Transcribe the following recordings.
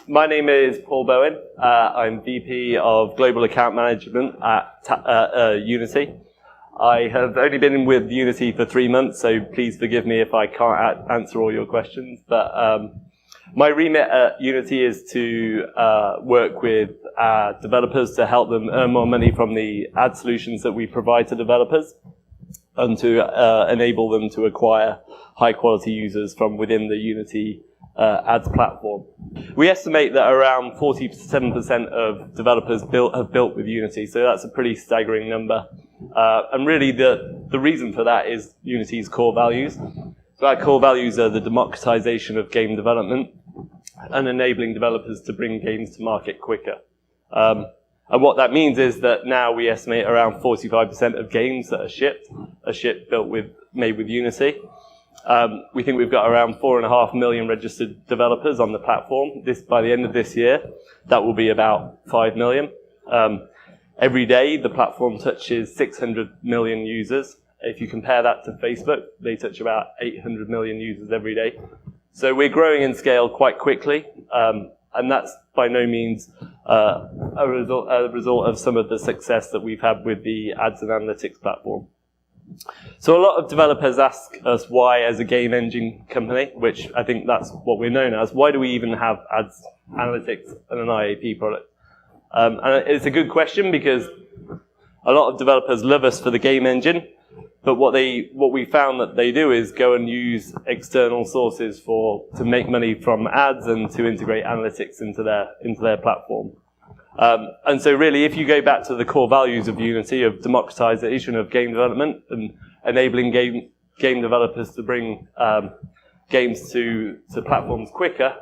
My name is Paul Bowen. I'm VP of Global Account Management at Unity. I have only been with Unity for 3 months, so please forgive me if I can't answer all your questions. But my remit at Unity is to work with developers to help them earn more money from the ad solutions that we provide to developers, and to enable them to acquire high-quality users from within the Unity ads platform. We estimate that around 47% of developers have built with Unity, so that's a pretty staggering number. And really the reason for that is Unity's core values. So our core values are the democratization of game development and enabling developers to bring games to market quicker. And what that means is that now we estimate around 45% of games that are shipped made with Unity. We think we've got around 4.5 million registered developers on the platform. By the end of this year, that will be about 5 million. Every day, the platform touches 600 million users. If you compare that to Facebook, they touch about 800 million users every day. So we're growing in scale quite quickly, and that's by no means a result of some of the success that we've had with the ads and analytics platform. So a lot of developers ask us why, as a game engine company, which I think that's what we're known as, why do we even have ads, analytics, and an IAP product? And it's a good question because a lot of developers love us for the game engine, but what we found that they do is go and use external sources to make money from ads and to integrate analytics into their platform. And so really, if you go back to the core values of Unity, of democratization of game development and enabling game developers to bring games to platforms quicker,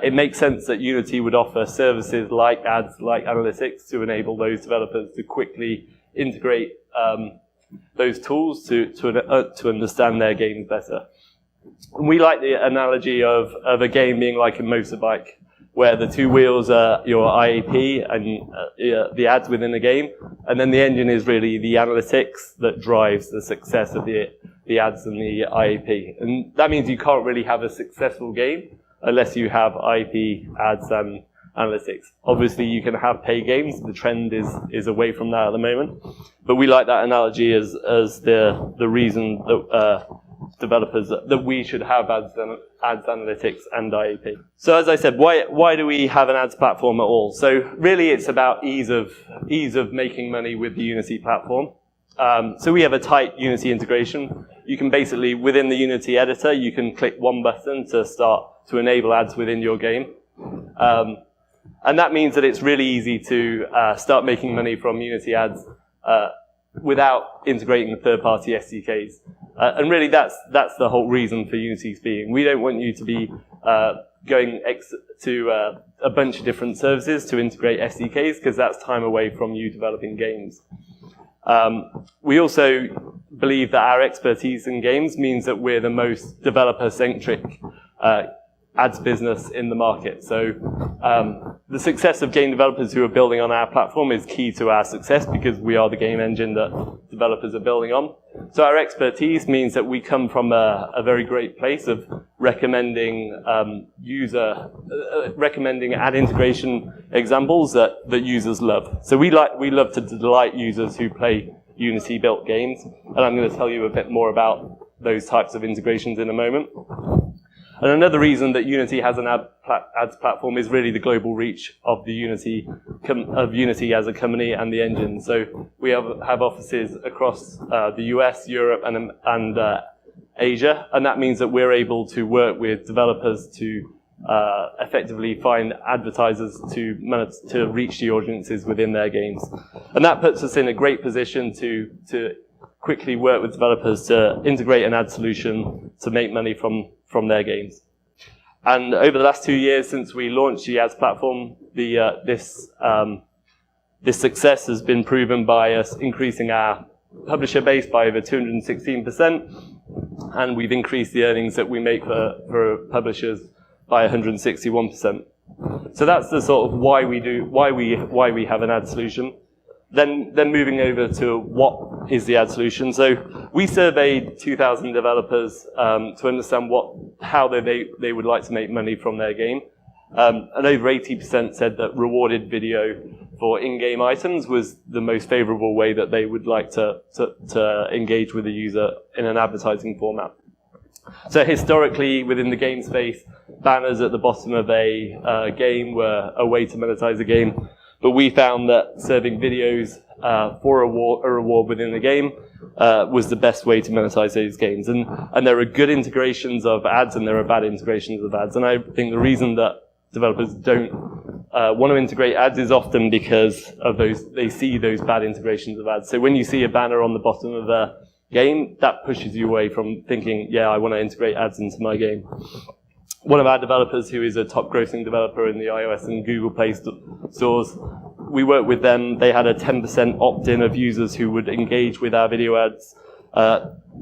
it makes sense that Unity would offer services like ads, like analytics, to enable those developers to quickly integrate those tools to understand their games better. And we like the analogy of a game being like a motorbike, where the two wheels are your IAP and the ads within the game, and then the engine is really the analytics that drives the success of the ads and the IAP. And that means you can't really have a successful game unless you have IAP, ads, and analytics. Obviously, you can have pay games. The trend is away from that at the moment. But we like that analogy as the reason that developers that we should have ads, analytics, and IAP. So as I said, why do we have an ads platform at all? So really, it's about ease of making money with the Unity platform. So we have a tight Unity integration. You can basically, within the Unity editor, you can click one button to enable ads within your game. And that means that it's really easy to start making money from Unity ads without integrating third-party SDKs. And really, that's the whole reason for Unity's being. We don't want you to be going to a bunch of different services to integrate SDKs, because that's time away from you developing games. We also believe that our expertise in games means that we're the most developer-centric ads business in the market. So the success of game developers who are building on our platform is key to our success, because we are the game engine that developers are building on. So our expertise means that we come from a very great place of recommending ad integration examples that users love. So we love to delight users who play Unity built games, and I'm going to tell you a bit more about those types of integrations in a moment. And another reason that Unity has an ads platform is really the global reach of Unity as a company and the engine. So we have offices across the US, Europe, and Asia, and that means that we're able to work with developers to effectively find advertisers to reach the audiences within their games. And that puts us in a great position to quickly work with developers to integrate an ad solution to make money from their games. And over the last 2 years since we launched the ads platform, this success has been proven by us increasing our publisher base by over 216%, and we've increased the earnings that we make for publishers by 161%. So that's the sort of why we have an ad solution. Then moving over to what is the ad solution. So we surveyed 2,000 developers to understand how they would like to make money from their game. And over 80% said that rewarded video for in-game items was the most favorable way that they would like to engage with a user in an advertising format. So historically, within the game space, banners at the bottom of a game were a way to monetize a game. But we found that serving videos for a reward within the game was the best way to monetize those games. And there are good integrations of ads and there are bad integrations of ads. And I think the reason that developers don't want to integrate ads is often because of they see those bad integrations of ads. So when you see a banner on the bottom of a game, that pushes you away from thinking, yeah, I want to integrate ads into my game. One of our developers, who is a top grossing developer in the iOS and Google Play stores, we worked with them. They had a 10% opt-in of users who would engage with our video ads.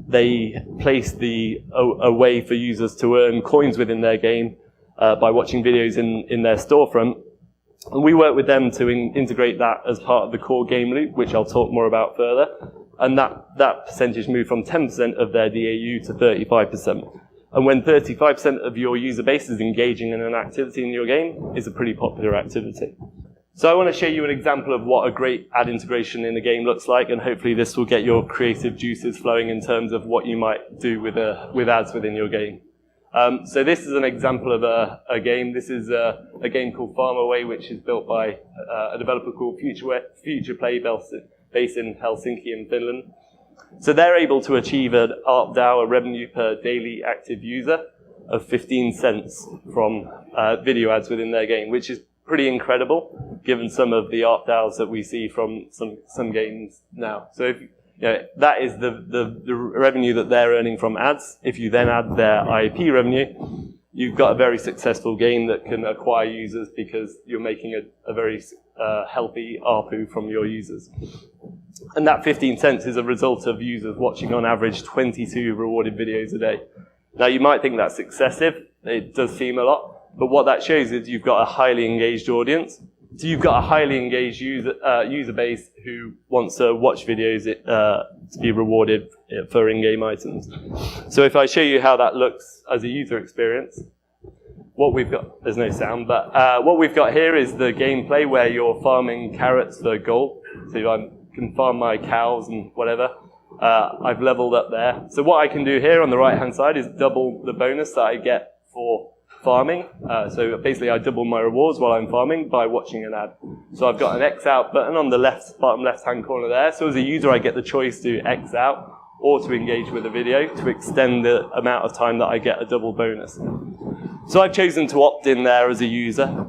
They placed a way for users to earn coins within their game by watching videos in their storefront. And we worked with them to integrate that as part of the core game loop, which I'll talk more about further. And that percentage moved from 10% of their DAU to 35%. And when 35% of your user base is engaging in an activity in your game, it's a pretty popular activity. So I want to show you an example of what a great ad integration in a game looks like, and hopefully this will get your creative juices flowing in terms of what you might do with ads within your game. So this is an example of a game. This is a game called Farm Away, which is built by a developer called Future Play, based in Helsinki in Finland. So they're able to achieve an ARPDAU, a revenue per daily active user, of 15 cents from video ads within their game, which is pretty incredible, given some of the ARPDAUs that we see from some games now. So if, that is the revenue that they're earning from ads. If you then add their IAP revenue, you've got a very successful game that can acquire users because you're making a very healthy ARPU from your users. And that 15 cents is a result of users watching on average 22 rewarded videos a day. Now you might think that's excessive. It does seem a lot. But what that shows is you've got a highly engaged audience. So you've got a highly engaged user base who wants to watch videos to be rewarded for in-game items. So if I show you how that looks as a user experience, what we've got, there's no sound, but what we've got here is the gameplay where you're farming carrots for gold. So I can farm my cows and whatever. I've leveled up there. So what I can do here on the right-hand side is double the bonus that I get for farming. So basically I double my rewards while I'm farming by watching an ad. So I've got an X out button on the bottom left-hand corner there. So as a user, I get the choice to X out or to engage with a video to extend the amount of time that I get a double bonus. So I've chosen to opt in there as a user.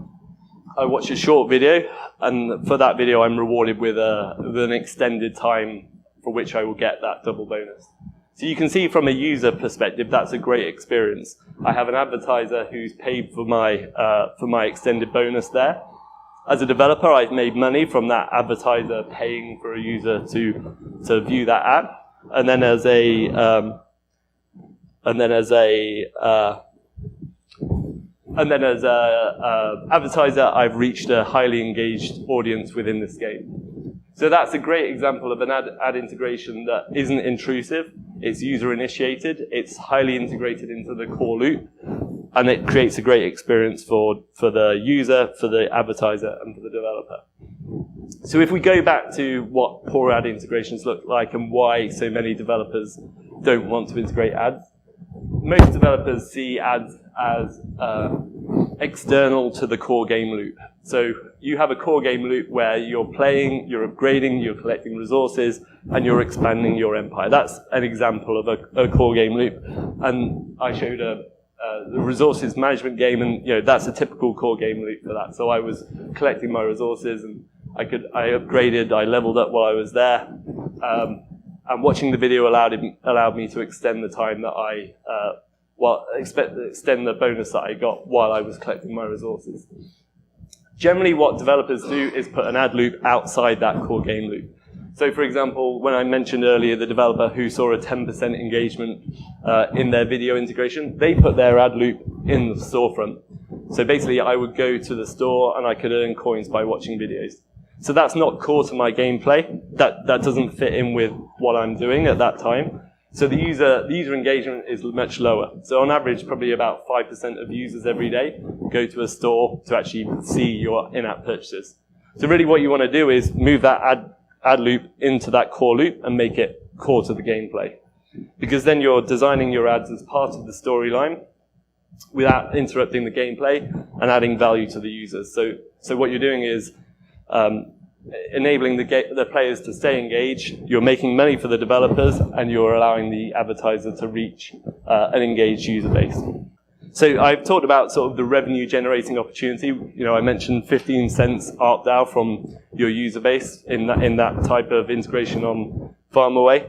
I watch a short video, and for that video I'm rewarded with an extended time for which I will get that double bonus. So you can see from a user perspective, that's a great experience. I have an advertiser who's paid for my extended bonus there. As a developer, I've made money from that advertiser paying for a user to view that ad. And then as a advertiser, I've reached a highly engaged audience within this game. So that's a great example of an ad integration that isn't intrusive. It's user initiated. It's highly integrated into the core loop, and it creates a great experience for the user, for the advertiser, and for the developer. So if we go back to what poor ad integrations look like and why so many developers don't want to integrate ads, most developers see ads as external to the core game loop. So you have a core game loop where you're playing, you're upgrading, you're collecting resources, and you're expanding your empire. That's an example of a core game loop. And I showed the resources management game, and that's a typical core game loop for that. So I was collecting my resources, and I upgraded, I leveled up while I was there. And watching the video allowed me to extend the time that extend the bonus that I got while I was collecting my resources. Generally, what developers do is put an ad loop outside that core game loop. So, for example, when I mentioned earlier the developer who saw a 10% engagement in their video integration, they put their ad loop in the storefront. So basically, I would go to the store and I could earn coins by watching videos. So that's not core to my gameplay. That doesn't fit in with what I'm doing at that time. So the user engagement is much lower. So on average, probably about 5% of users every day go to a store to actually see your in-app purchases. So really what you want to do is move that ad loop into that core loop and make it core to the gameplay. Because then you're designing your ads as part of the storyline without interrupting the gameplay and adding value to the users. So what you're doing is enabling the players to stay engaged, you're making money for the developers, and you're allowing the advertiser to reach an engaged user base. So I've talked about sort of the revenue generating opportunity. You know, I mentioned 15 cents ARPDAU from your user base in that type of integration on Farmaway.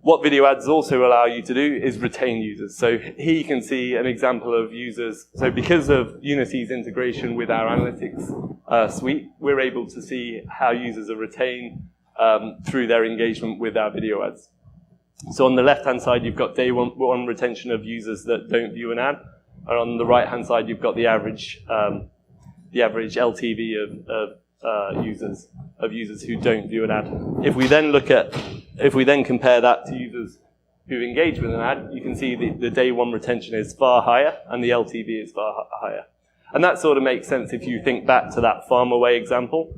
What video ads also allow you to do is retain users. So here you can see an example of users. So because of Unity's integration with our analytics suite, we're able to see how users are retained through their engagement with our video ads. So on the left-hand side, you've got day one retention of users that don't view an ad. And on the right-hand side, you've got the average LTV of users who don't view an ad. If we then compare that to users who engage with an ad, you can see the day one retention is far higher and the LTV is far higher. And that sort of makes sense if you think back to that Farmaway example.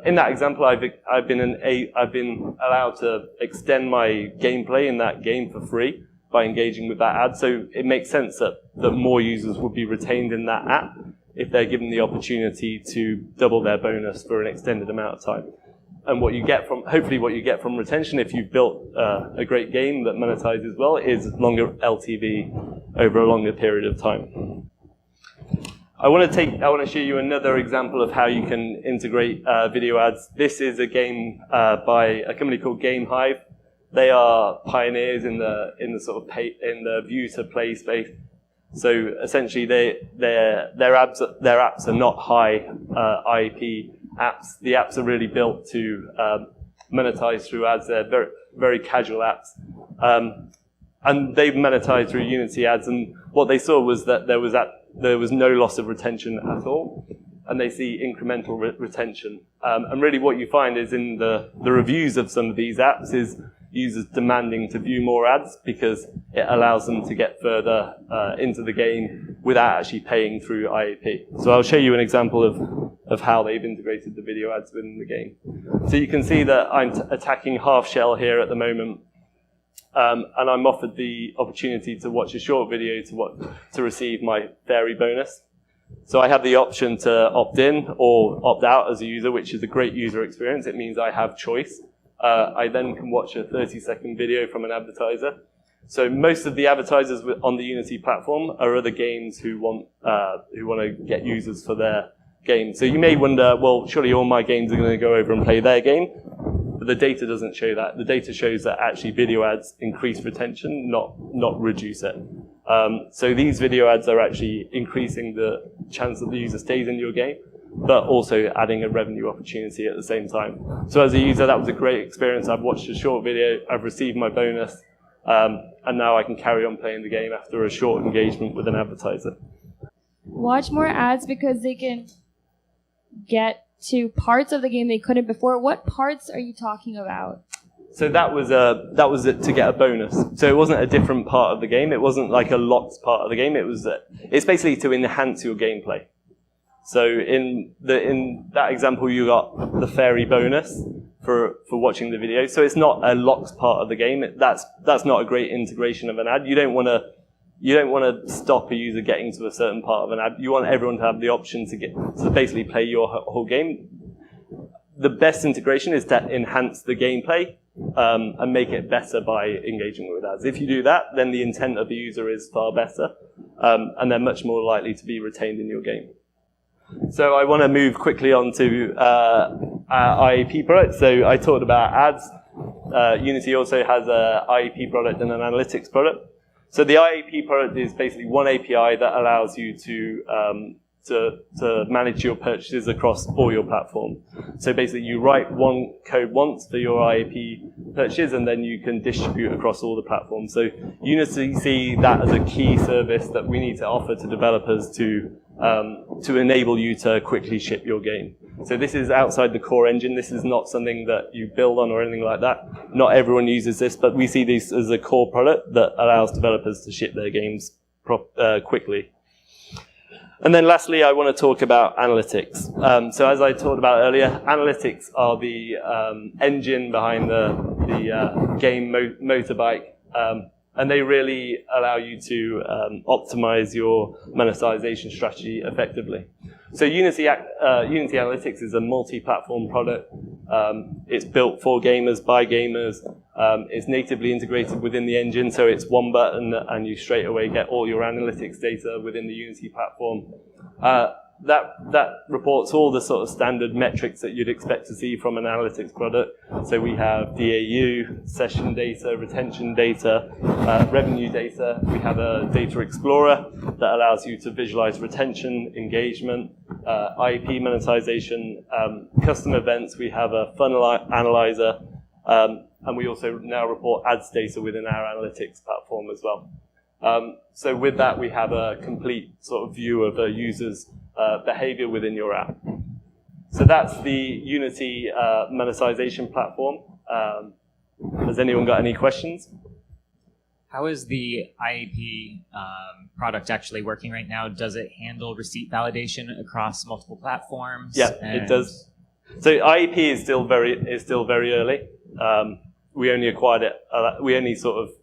In that example, I've been allowed to extend my gameplay in that game for free by engaging with that ad. So it makes sense that more users would be retained in that app if they're given the opportunity to double their bonus for an extended amount of time. And hopefully what you get from retention, if you've built a great game that monetizes well, is longer LTV over a longer period of time. I want to show you another example of how you can integrate video ads. This is a game by a company called Gamehive. They are pioneers in the sort of in the view to play space. So essentially, their apps are not high IAP apps. The apps are really built to monetize through ads. They're very, very casual apps. And they've monetized through Unity ads. And what they saw was that there was no loss of retention at all. And they see incremental retention. And really what you find is in the reviews of some of these apps is users demanding to view more ads because it allows them to get further into the game without actually paying through IAP. So I'll show you an example of how they've integrated the video ads within the game. So you can see that I'm attacking Half Shell here at the moment, and I'm offered the opportunity to watch a short video to receive my fairy bonus. So I have the option to opt in or opt out as a user, which is a great user experience. It means I have choice. I then can watch a 30-second video from an advertiser. So most of the advertisers on the Unity platform are other games who want to get users for their game. So you may wonder, well, surely all my games are going to go over and play their game. But the data doesn't show that. The data shows that actually video ads increase retention, not reduce it. So these video ads are actually increasing the chance that the user stays in your game, but also adding a revenue opportunity at the same time. So as a user, that was a great experience. I've watched a short video, I've received my bonus, and now I can carry on playing the game after a short engagement with an advertiser. Watch more ads because they can get to parts of the game they couldn't before. What parts are you talking about? So that was it to get a bonus. So it wasn't a different part of the game. It wasn't like a locked part of the game. It's basically to enhance your gameplay. So in that example, you got the fairy bonus for watching the video. So it's not a locked part of the game. That's not a great integration of an ad. You don't want to stop a user getting to a certain part of an ad. You want everyone to have the option to basically play your whole game. The best integration is to enhance the gameplay and make it better by engaging with ads. If you do that, then the intent of the user is far better, and they're much more likely to be retained in your game. So I want to move quickly on to our IAP product. So I talked about ads. Unity also has an IAP product and an analytics product. So the IAP product is basically one API that allows you to manage your purchases across all your platform. So basically you write one code once for your IAP purchase and then you can distribute across all the platforms. So Unity see that as a key service that we need to offer to developers to to enable you to quickly ship your game. So this is outside the core engine. This is not something that you build on or anything like that. Not everyone uses this, but we see this as a core product that allows developers to ship their games quickly. And then lastly, I want to talk about analytics. So as I talked about earlier, analytics are the engine behind the game motorbike. And they really allow you to optimize your monetization strategy effectively. So Unity Analytics is a multi-platform product. It's built for gamers, by gamers. It's natively integrated within the engine, so it's one button and you straight away get all your analytics data within the Unity platform. That reports all the sort of standard metrics that you'd expect to see from an analytics product. So we have DAU, session data, retention data, revenue data. We have a data explorer that allows you to visualize retention, engagement, IEP monetization, custom events. We have a funnel analyzer, and we also now report ads data within our analytics platform as well. So with that, we have a complete sort of view of a user's behavior within your app. So that's the Unity monetization platform. Has anyone got any questions? How is the IAP product actually working right now? Does it handle receipt validation across multiple platforms? Yeah, it does. So IAP is still very early. We only acquired it. We only sort of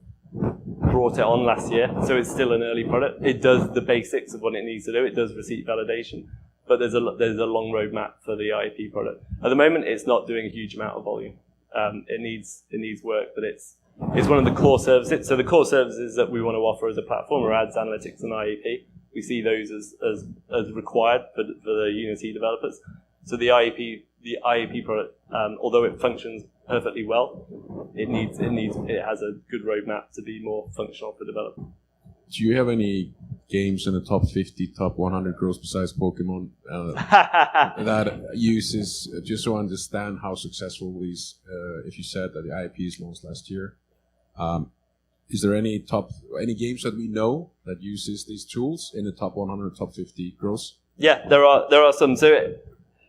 brought it on last year, so it's still an early product. It does the basics of what it needs to do. It does receipt validation, but there's a long roadmap for the IAP product. At the moment, it's not doing a huge amount of volume. It needs work, but it's one of the core services. So the core services that we want to offer as a platform are ads, analytics, and IAP. We see those as required for the Unity developers. So the IAP product, although it functions perfectly well, it has a good roadmap to be more functional for developers. Do you have any games in the top 50, top 100 growth besides Pokemon that uses, just to understand how successful these, if you said that the IPs launched last year, is there any games that we know that uses these tools in the top 100, top 50 growth? Yeah, there are some. So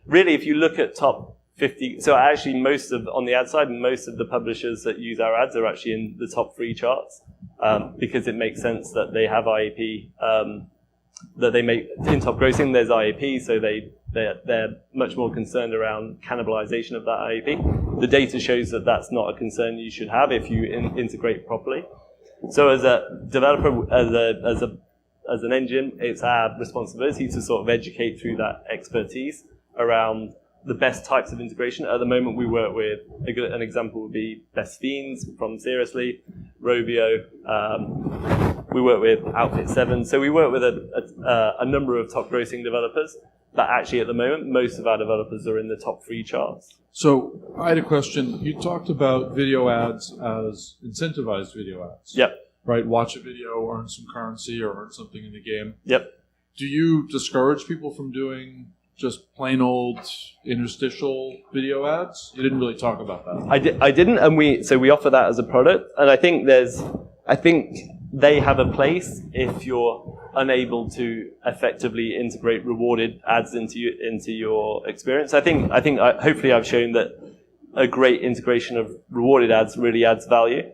really, if you look at top 50, so actually on the ad side, most of the publishers that use our ads are actually in the top 3 charts, because it makes sense that they have IAP, that they make in top grossing. There's IAP, so they're much more concerned around cannibalization of that IAP. The data shows that that's not a concern you should have if you integrate properly. So as a developer, as an engine, it's our responsibility to sort of educate through that expertise around the best types of integration. At the moment, we work with, an example would be Best Fiends from Seriously, Rovio. We work with Outfit 7. So we work with a number of top grossing developers, but actually at the moment, most of our developers are in the top 3 charts. So I had a question. You talked about video ads as incentivized video ads. Yep. Right? Watch a video, earn some currency, or earn something in the game. Yep. Do you discourage people from doing just plain old interstitial video ads? You didn't really talk about that. I didn't, and we offer that as a product, and I think they have a place if you're unable to effectively integrate rewarded ads into your experience. I think hopefully I've shown that a great integration of rewarded ads really adds value.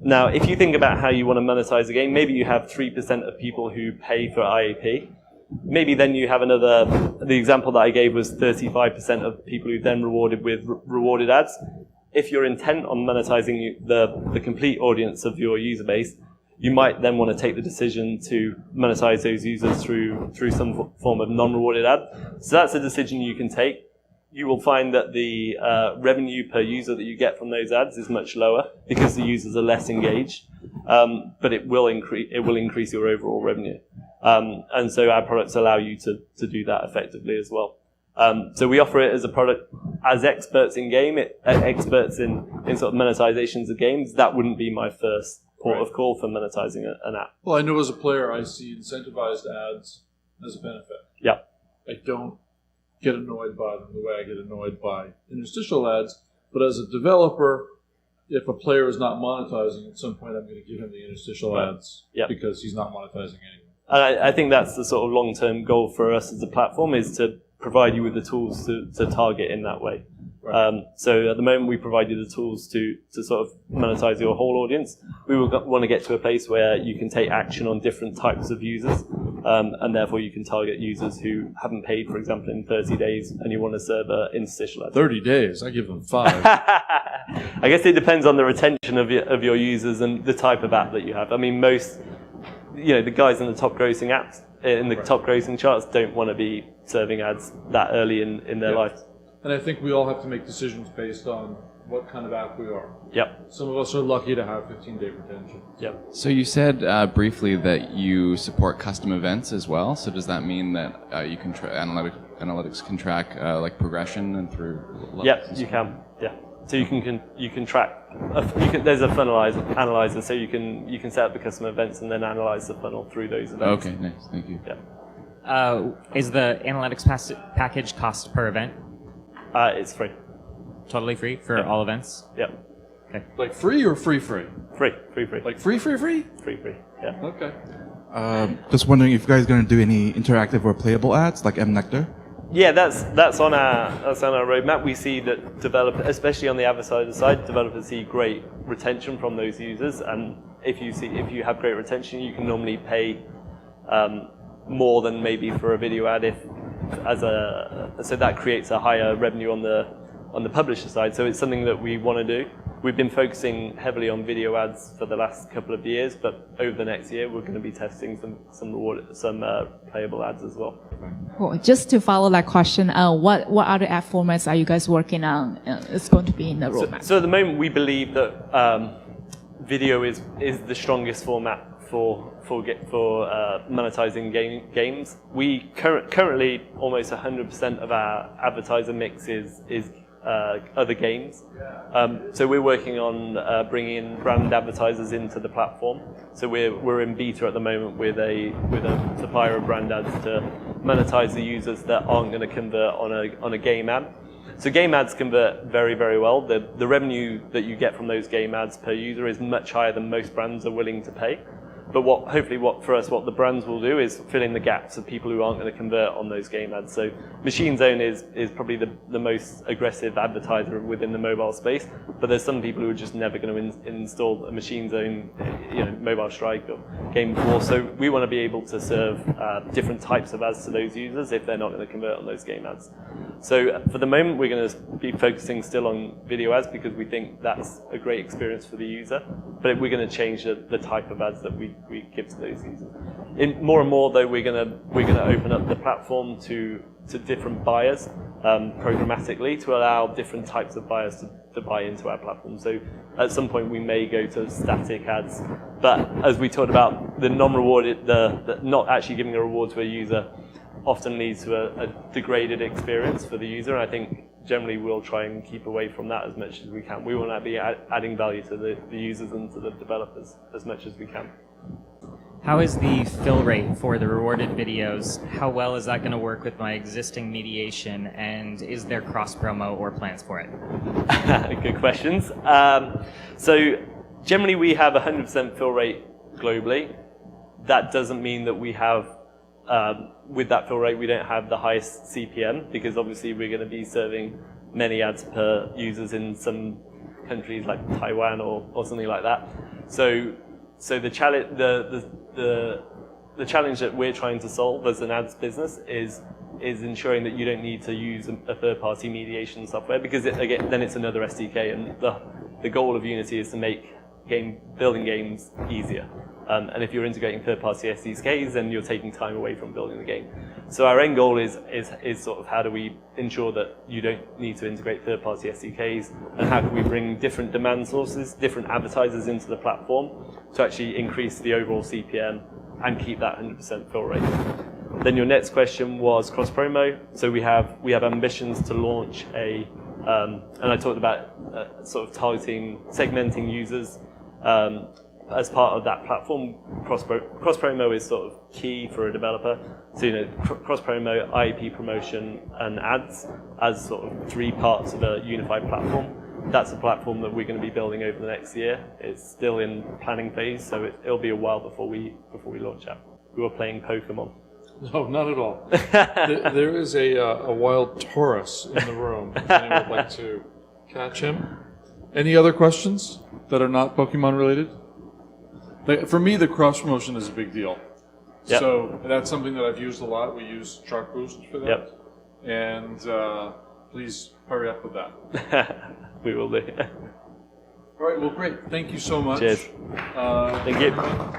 Now, if you think about how you want to monetize a game, maybe you have 3% of people who pay for IAP. Maybe then you have the example that I gave was 35% of people who then rewarded with rewarded ads. If you're intent on monetizing the complete audience of your user base, you might then want to take the decision to monetize those users through some form of non-rewarded ad. So that's a decision you can take. You will find that the revenue per user that you get from those ads is much lower because the users are less engaged, but it will increase your overall revenue. And so our products allow you to do that effectively as well. So we offer it as a product as experts in game, experts in sort of monetizations of games. That wouldn't be my first port of call for monetizing an app. Well, I know as a player, I see incentivized ads as a benefit. Yeah. I don't get annoyed by them the way I get annoyed by interstitial ads. But as a developer, if a player is not monetizing, at some point I'm going to give him the interstitial ads because he's not monetizing anyway. And I think that's the sort of long-term goal for us as a platform, is to provide you with the tools to target in that way. Right. So at the moment, we provide you the tools to sort of monetize your whole audience. We will want to get to a place where you can take action on different types of users, and therefore you can target users who haven't paid, for example, in 30 days, and you want to serve an interstitial ad. 30 days. I give them 5. I guess it depends on the retention of your users and the type of app that you have. I mean, most, the guys in the top grossing apps, in the top grossing charts, don't want to be serving ads that early in their life. And I think we all have to make decisions based on what kind of app we are. Yep. Some of us are lucky to have 15-day retention. Yep. So you said briefly that you support custom events as well. So does that mean that you can analytics can track like progression and through? Yep, you can. Yeah. So you can track. There's a funnel analyzer, so you can set up the custom events and then analyze the funnel through those events. Okay, nice. Thank you. Yeah. Is the analytics package cost per event? It's free. Totally free for all events? Yep. Like free or free? Free. Like free? Free. Yeah. Okay. Just wondering if you guys are going to do any interactive or playable ads like mNectar? Yeah, that's on our roadmap. We see that developers, especially on the advertiser side, developers see great retention from those users, and if you have great retention, you can normally pay more than maybe for a video ad so that creates a higher revenue on the publisher side. So it's something that we want to do. We've been focusing heavily on video ads for the last couple of years, but over the next year we're going to be testing some playable ads as well. Cool. Just to follow that question, what other ad formats are you guys working on? It's going to be in the roadmap. So at the moment we believe that video is the strongest format for monetizing games. We currently almost 100% of our advertiser mix is other games. So we're working on bringing in brand advertisers into the platform. So we're in beta at the moment with a supplier of brand ads to monetize the users that aren't going to convert on a game ad. So game ads convert very, very well. The revenue that you get from those game ads per user is much higher than most brands are willing to pay. But what the brands will do is fill in the gaps of people who aren't going to convert on those game ads. So Machine Zone is probably the most aggressive advertiser within the mobile space. But there's some people who are just never going to install a Machine Zone, Mobile Strike or Game War. So we want to be able to serve different types of ads to those users if they're not going to convert on those game ads. So for the moment, we're going to be focusing still on video ads because we think that's a great experience for the user. But we're going to change the type of ads that we give to those users. More and more, though, we're going to open up the platform to different buyers programmatically to allow different types of buyers to buy into our platform. So at some point, we may go to static ads. But as we talked about, the non-rewarded, the not actually giving a reward to a user often leads to a degraded experience for the user. And I think generally we'll try and keep away from that as much as we can. We want to be adding value to the users and to the developers as much as we can. How is the fill rate for the rewarded videos? How well is that going to work with my existing mediation? And is there cross-promo or plans for it? Good questions. So generally we have 100% fill rate globally. That doesn't mean that we have, with that fill rate, we don't have the highest CPM, because obviously we're going to be serving many ads per users in some countries like Taiwan or something like that. So the challenge that we're trying to solve as an ads business is ensuring that you don't need to use a third-party mediation software, because then it's another SDK, and the goal of Unity is to make building games easier. And if you're integrating third-party SDKs, then you're taking time away from building the game. So our end goal is sort of how do we ensure that you don't need to integrate third-party SDKs, and how can we bring different demand sources, different advertisers into the platform to actually increase the overall CPM and keep that 100% fill rate. Then your next question was cross-promo. So we have ambitions to launch and I talked about sort of segmenting users as part of that platform. Cross-promo is sort of key for a developer. So, cross-promo, IAP promotion, and ads as sort of three parts of a unified platform. That's a platform that we're going to be building over the next year. It's still in planning phase, so it'll be a while before we launch that. who are playing Pokemon. No, not at all. There is a wild Taurus in the room. If anyone would like to catch him. Any other questions that are not Pokemon related? For me, the cross promotion is a big deal. Yep. So that's something that I've used a lot. We use Shark Boost for that. Yep. And please hurry up with that. We will do. All right, well, great. Thank you so much. Cheers. Thank you. Everyone.